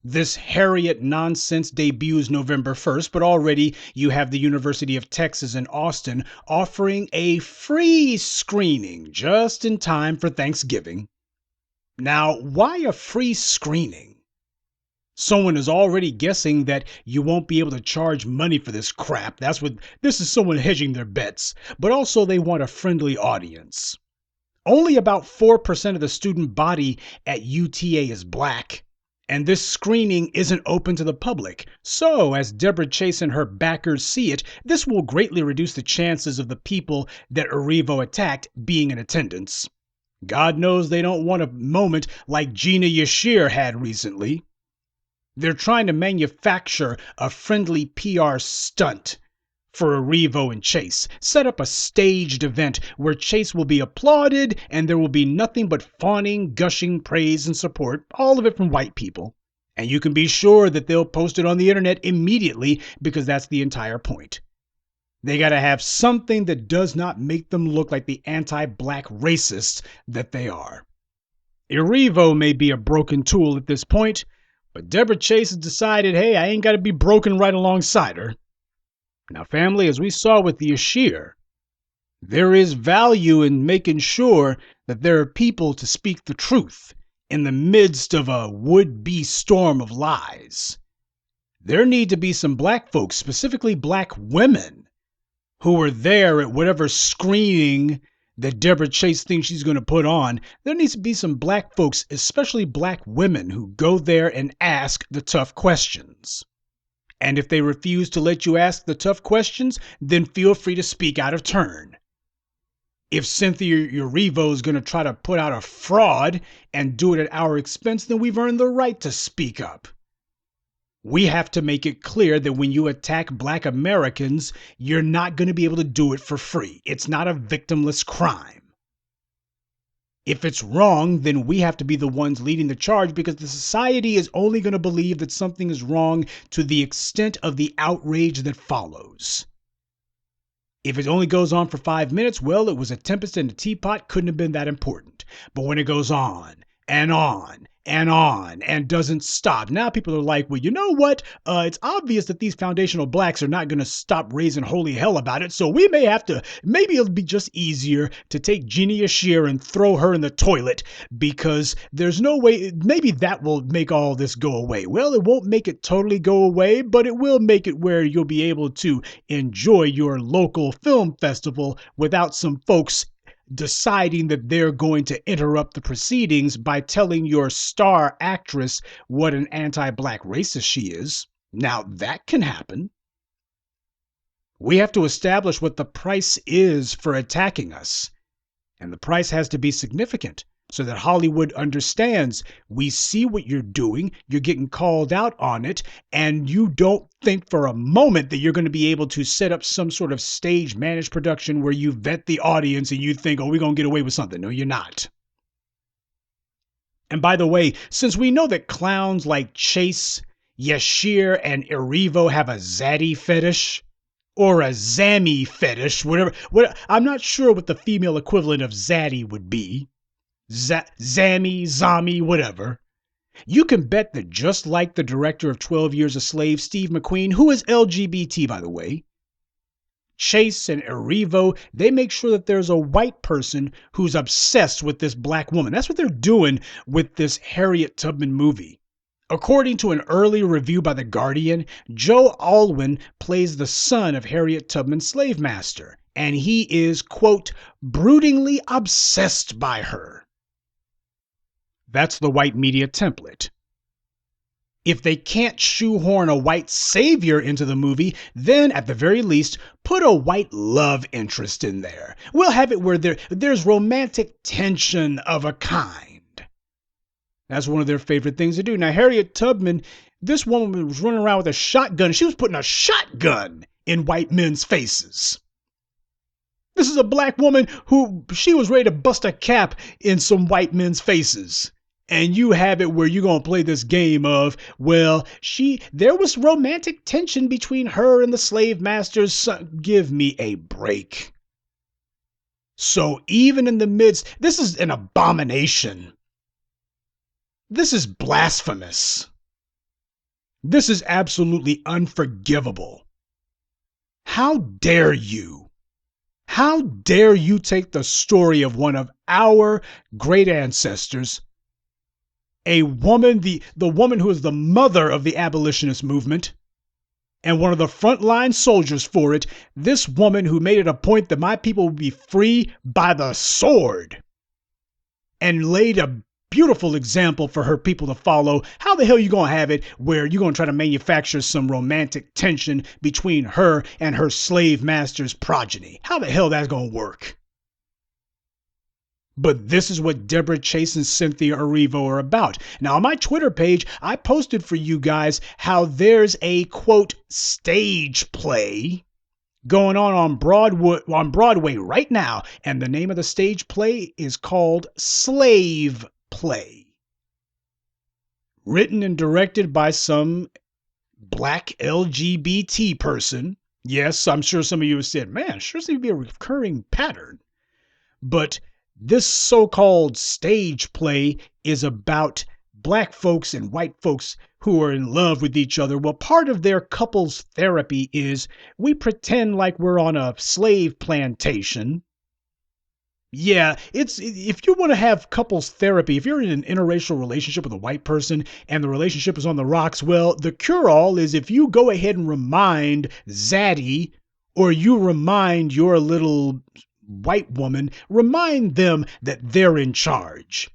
This Harriet nonsense debuts November 1st, but already you have the University of Texas in Austin offering a free screening just in time for Thanksgiving. Now, why a free screening? Someone is already guessing that you won't be able to charge money for this crap. This is someone hedging their bets, but also they want a friendly audience. Only about 4% of the student body at UTA is black. And this screening isn't open to the public. So, as Deborah Chase and her backers see it, this will greatly reduce the chances of the people that Erivo attacked being in attendance. God knows they don't want a moment like Gina Yashere had recently. They're trying to manufacture a friendly PR stunt for Erivo and Chase. Set up a staged event where Chase will be applauded and there will be nothing but fawning, gushing praise and support, all of it from white people. And you can be sure that they'll post it on the internet immediately because that's the entire point. They got to have something that does not make them look like the anti-black racists that they are. Erivo may be a broken tool at this point, but Deborah Chase has decided, hey, I ain't got to be broken right alongside her. Now, family, as we saw with the Yashere, there is value in making sure that there are people to speak the truth in the midst of a would-be storm of lies. There need to be some black folks, specifically black women, who were there at whatever screening that Deborah Chase thinks she's going to put on. There needs to be some black folks, especially black women, who go there and ask the tough questions. And if they refuse to let you ask the tough questions, then feel free to speak out of turn. If Cynthia Erivo is going to try to put out a fraud and do it at our expense, then we've earned the right to speak up. We have to make it clear that when you attack Black Americans, you're not going to be able to do it for free. It's not a victimless crime. If it's wrong, then we have to be the ones leading the charge, because the society is only going to believe that something is wrong to the extent of the outrage that follows. If it only goes on for 5 minutes, well, it was a tempest in a teapot, couldn't have been that important. But when it goes on and on and on and doesn't stop, now people are like, well, you know what? It's obvious that these foundational Blacks are not going to stop raising holy hell about it. So we may have to, maybe it'll be just easier to take Gina Yashere and throw her in the toilet, because there's no way, maybe that will make all this go away. Well, it won't make it totally go away, but it will make it where you'll be able to enjoy your local film festival without some folks deciding that they're going to interrupt the proceedings by telling your star actress what an anti-Black racist she is. Now that can happen. We have to establish what the price is for attacking us. And the price has to be significant so that Hollywood understands, we see what you're doing, you're getting called out on it, and you don't think for a moment that you're going to be able to set up some sort of stage managed production where you vet the audience and you think, oh, we're going to get away with something. No, you're not. And by the way, since we know that clowns like Chase, Yashere, and Erivo have a zaddy fetish, or a zammy fetish, whatever, I'm not sure what the female equivalent of zaddy would be. Zammy, Zami, whatever. You can bet that just like the director of 12 Years a Slave, Steve McQueen, who is LGBT, by the way, Chase and Erivo, they make sure that there's a white person who's obsessed with this Black woman. That's what they're doing with this Harriet Tubman movie. According to an early review by The Guardian, Joe Alwyn plays the son of Harriet Tubman's slave master, and he is, quote, broodingly obsessed by her. That's the white media template. If they can't shoehorn a white savior into the movie, then at the very least, put a white love interest in there. We'll have it where there's romantic tension of a kind. That's one of their favorite things to do. Now, Harriet Tubman, this woman was running around with a shotgun. She was putting a shotgun in white men's faces. This is a Black woman who, she was ready to bust a cap in some white men's faces. And you have it where you're going to play this game of, well, there was romantic tension between her and the slave master's son. Give me a break. So even in the midst, this is an abomination. This is blasphemous. This is absolutely unforgivable. How dare you? How dare you take the story of one of our great ancestors, a woman, the woman who is the mother of the abolitionist movement and one of the frontline soldiers for it, this woman who made it a point that my people would be free by the sword and laid a beautiful example for her people to follow. How the hell are you going to have it where you're going to try to manufacture some romantic tension between her and her slave master's progeny? How the hell that's going to work? But this is what Deborah Chase and Cynthia Erivo are about. Now, on my Twitter page, I posted for you guys how there's a, quote, stage play going on Broadway right now. And the name of the stage play is called Slave Play. Written and directed by some Black LGBT person. Yes, I'm sure some of you have said, man, sure seems to be a recurring pattern. But this so-called stage play is about Black folks and white folks who are in love with each other. Well, part of their couples therapy is we pretend like we're on a slave plantation. Yeah, if you want to have couples therapy, if you're in an interracial relationship with a white person and the relationship is on the rocks, well, the cure-all is if you go ahead and remind Zaddy, or you remind your little white woman, remind them that they're in charge.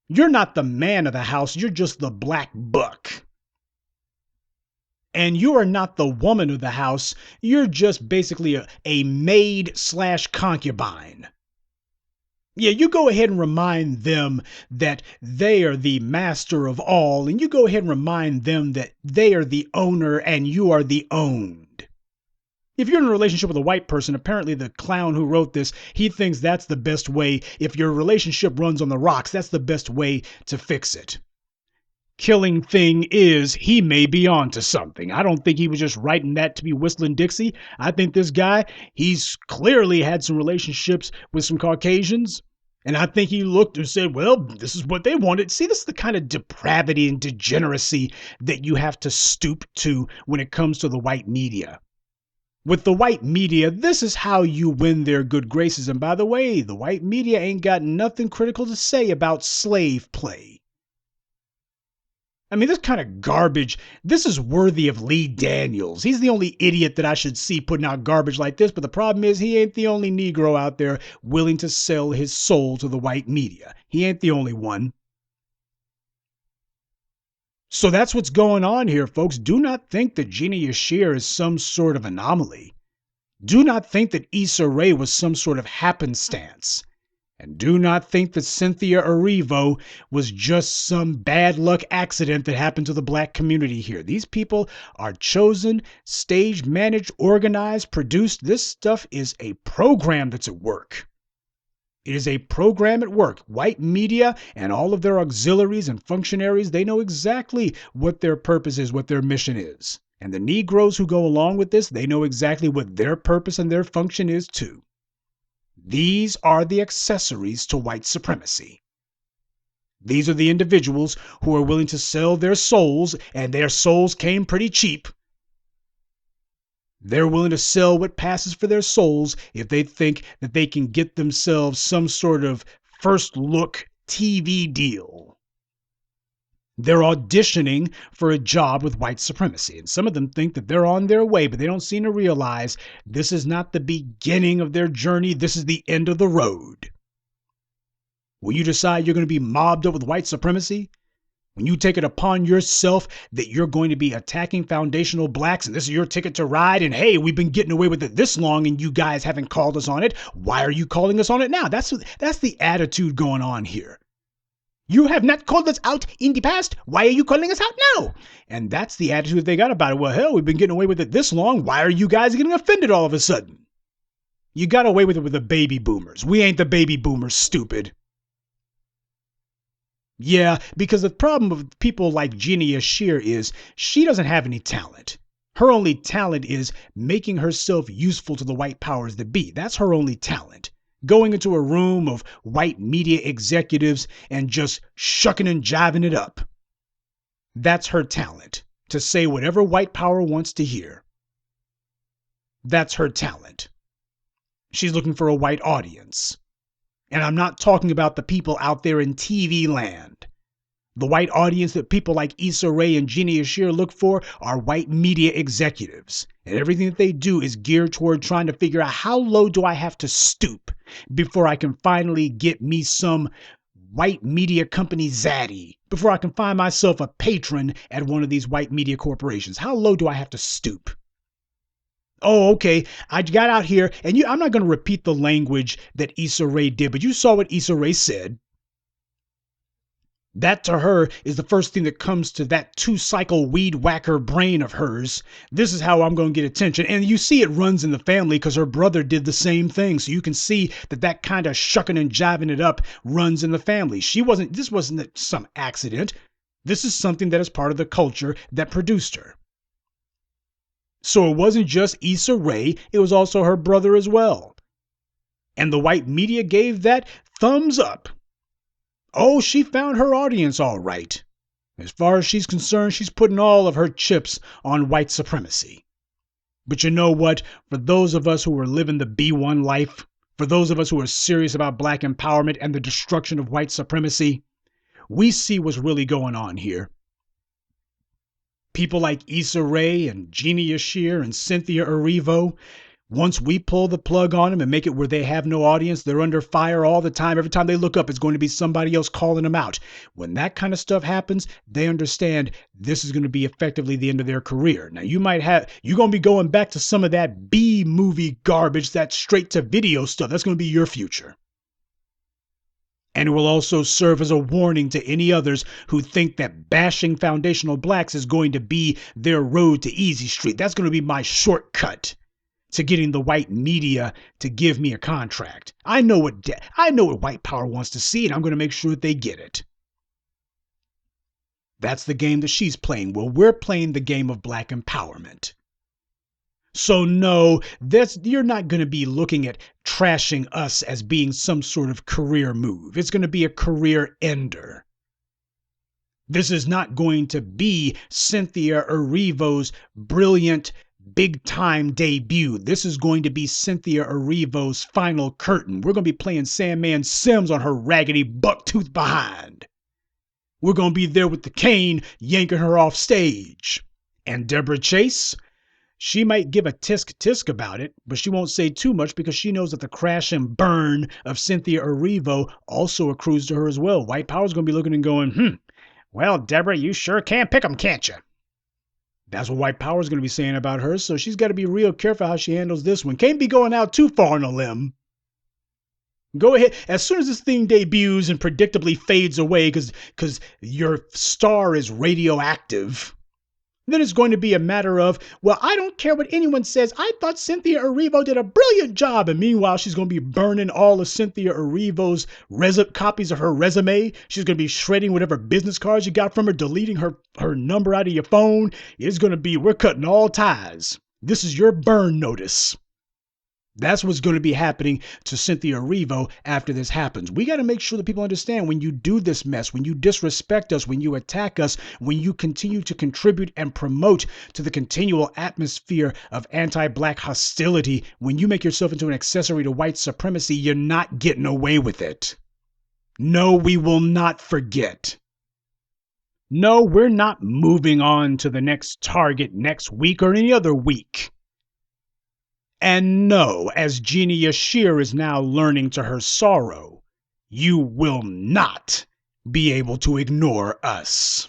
You're not the man of the house, you're just the black buck. And you are not the woman of the house, you're just basically a maid/concubine. Yeah, you go ahead and remind them that they are the master of all, and you go ahead and remind them that they are the owner and you are the owned. If you're in a relationship with a white person, apparently the clown who wrote this, he thinks that's the best way. If your relationship runs on the rocks, that's the best way to fix it. Killing thing is, he may be onto something. I don't think he was just writing that to be whistling Dixie. I think this guy, he's clearly had some relationships with some Caucasians. And I think he looked and said, well, this is what they wanted. See, this is the kind of depravity and degeneracy that you have to stoop to when it comes to the white media. With the white media, this is how you win their good graces. And by the way, the white media ain't got nothing critical to say about slave play. I mean, this kind of garbage, this is worthy of Lee Daniels. He's the only idiot that I should see putting out garbage like this, but the problem is he ain't the only Negro out there willing to sell his soul to the white media. He ain't the only one. So that's what's going on here, folks. Do not think that Gina Yashere is some sort of anomaly. Do not think that Issa Rae was some sort of happenstance. And do not think that Cynthia Erivo was just some bad luck accident that happened to the black community here. These people are chosen, staged, managed, organized, produced. This stuff is a program that's at work. It is a program at work. White media and all of their auxiliaries and functionaries, they know exactly what their purpose is, what their mission is. And the Negroes who go along with this, they know exactly what their purpose and their function is too. These are the accessories to white supremacy. These are the individuals who are willing to sell their souls, and their souls came pretty cheap. They're willing to sell what passes for their souls if they think that they can get themselves some sort of first look TV deal. They're auditioning for a job with white supremacy, and some of them think that they're on their way, but they don't seem to realize this is not the beginning of their journey. This is the end of the road. When you decide you're going to be mobbed up with white supremacy, when you take it upon yourself that you're going to be attacking foundational blacks and this is your ticket to ride, and hey, we've been getting away with it this long and you guys haven't called us on it. Why are you calling us on it now? That's the attitude going on here. You have not called us out in the past. Why are you calling us out now? And that's the attitude they got about it. Well, hell, we've been getting away with it this long. Why are you guys getting offended all of a sudden? You got away with it with the baby boomers. We ain't the baby boomers, stupid. Yeah, because the problem with people like Gina Yashere is she doesn't have any talent. Her only talent is making herself useful to the white powers that be. That's her only talent. Going into a room of white media executives and just shucking and jiving it up. That's her talent, to say whatever white power wants to hear. That's her talent. She's looking for a white audience. And I'm not talking about the people out there in TV land. The white audience that people like Issa Rae and Gina Yashere look for are white media executives. And everything that they do is geared toward trying to figure out how low do I have to stoop before I can finally get me some white media company zaddy, before I can find myself a patron at one of these white media corporations. How low do I have to stoop? Oh, okay, I got out here, and I'm not going to repeat the language that Issa Rae did, but you saw what Issa Rae said. That to her is the first thing that comes to that two-cycle weed whacker brain of hers. This is how I'm going to get attention. And you see it runs in the family because her brother did the same thing. So you can see that kind of shucking and jiving it up runs in the family. This wasn't some accident. This is something that is part of the culture that produced her. So it wasn't just Issa Rae, it was also her brother as well. And the white media gave that thumbs up. Oh, she found her audience all right. As far as she's concerned, she's putting all of her chips on white supremacy. But you know what? For those of us who are living the B1 life, for those of us who are serious about black empowerment and the destruction of white supremacy, we see what's really going on here. People like Issa Rae and Gina Yashere and Cynthia Erivo, once we pull the plug on them and make it where they have no audience, they're under fire all the time. Every time they look up, it's going to be somebody else calling them out. When that kind of stuff happens, they understand this is going to be effectively the end of their career. Now, you're going to be going back to some of that B movie garbage, that straight to video stuff. That's going to be your future. And it will also serve as a warning to any others who think that bashing foundational blacks is going to be their road to Easy Street. That's going to be my shortcut to getting the white media to give me a contract. I know what white power wants to see, and I'm going to make sure that they get it. That's the game that she's playing. Well, we're playing the game of black empowerment. So no, you're not going to be looking at trashing us as being some sort of career move. It's going to be a career ender. This is not going to be Cynthia Erivo's brilliant big time debut. This is going to be Cynthia Erivo's final curtain. We're going to be playing Sandman Sims on her raggedy bucktooth behind. We're going to be there with the cane yanking her off stage. And Deborah Chase, she might give a tisk about it, but she won't say too much because she knows that the crash and burn of Cynthia Erivo also accrues to her as well. White power's going to be looking and going, well, Deborah, you sure can pick 'em, can't you? That's what white power's going to be saying about her, so she's got to be real careful how she handles this one. Can't be going out too far on a limb. Go ahead. As soon as this thing debuts and predictably fades away because your star is radioactive, then it's going to be a matter of, well, I don't care what anyone says. I thought Cynthia Erivo did a brilliant job. And meanwhile, she's going to be burning all of Cynthia Erivo's copies of her resume. She's going to be shredding whatever business cards you got from her, deleting her number out of your phone. It's going to be, we're cutting all ties. This is your burn notice. That's what's going to be happening to Cynthia Erivo after this happens. We got to make sure that people understand when you do this mess, when you disrespect us, when you attack us, when you continue to contribute and promote to the continual atmosphere of anti-black hostility, when you make yourself into an accessory to white supremacy, you're not getting away with it. No, we will not forget. No, we're not moving on to the next target next week or any other week. And no, as Gina Yashere is now learning to her sorrow, you will not be able to ignore us.